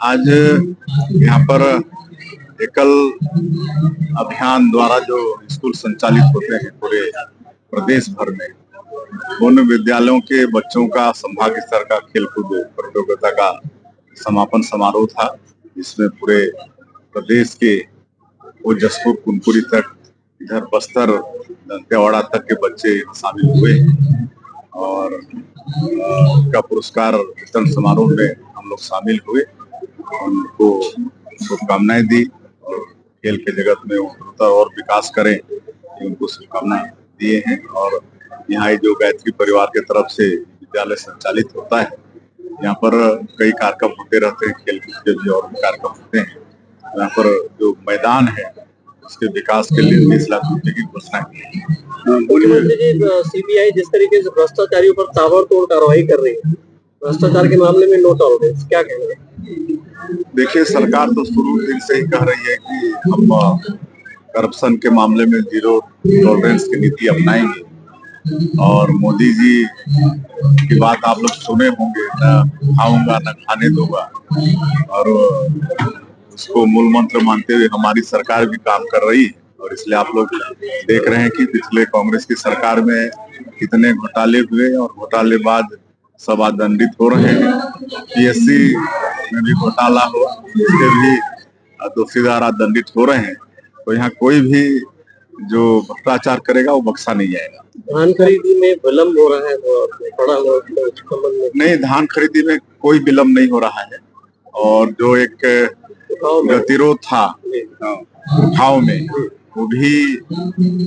आज यहाँ पर एकल अभियान द्वारा जो स्कूल संचालित होते हैं पूरे प्रदेश भर में, उन विद्यालयों के बच्चों का संभाग स्तर का खेलकूद प्रतियोगिता का समापन समारोह था, जिसमें पूरे प्रदेश के वो जसपुर कुनकुरी तक, इधर बस्तर दंतेवाड़ा तक के बच्चे शामिल हुए और उनका पुरस्कार वितरण समारोह में हम लोग शामिल हुए, उनको शुभकामनाएं दी और खेल के जगत में उन्नति और विकास करें, उनको शुभकामनाएं दिए हैं। और यहाँ जो गायत्री परिवार के तरफ से विद्यालय संचालित होता है, यहाँ पर कई कार्यक्रम होते रहते हैं, खेल कूद के भी और भी कार्यक्रम होते हैं। यहाँ पर जो मैदान है उसके विकास के लिए 20 लाख रुपए की घोषणा की है। मुख्यमंत्री जी, सीबीआई जिस तरीके से भ्रष्टाचारियों पर ताबड़तोड़ कार्रवाई कर रही है, भ्रष्टाचार के मामले में नो टॉलरेंस, क्या कहेंगे? देखिए, सरकार तो शुरू दिन से ही कह रही है कि हम करप्शन के मामले में जीरो टॉलरेंस की नीति अपनाएंगे और मोदी जी की बात आप लोग सुने होंगे, न खाऊंगा न खाने दूंगा, और उसको मूल मंत्र मानते हुए हमारी सरकार भी काम कर रही है। और इसलिए आप लोग देख रहे हैं कि पिछले कांग्रेस की सरकार में कितने घोटाले हुए और घोटालेबाज सब दंडित हो रहे हैं। पीएससी में भी घोटाला हुआ, इसके भी दोषीदार दंडित हो रहे हैं। तो यहाँ कोई भी जो भ्रष्टाचार करेगा वो बख्शा नहीं जाएगा। धान खरीदी में विलम्ब हो रहा है, तो नहीं, धान खरीदी में कोई विलम्ब नहीं हो रहा है और जो एक गतिरोध था उठाव में, वो भी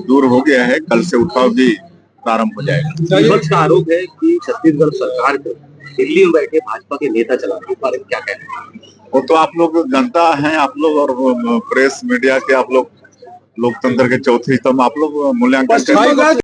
दूर हो गया है। कल से उठाव भी प्रारंभ हो जाएगा। विपक्ष का आरोप है कि छत्तीसगढ़ सरकार को दिल्ली में बैठे भाजपा के नेता चला रहे हैं, इस बारे में क्या कहना है? वो तो आप लोग जनता हैं, आप लोग और प्रेस मीडिया के आप लोग लोकतंत्र के चौथे स्तंभ, आप लोग मूल्यांकन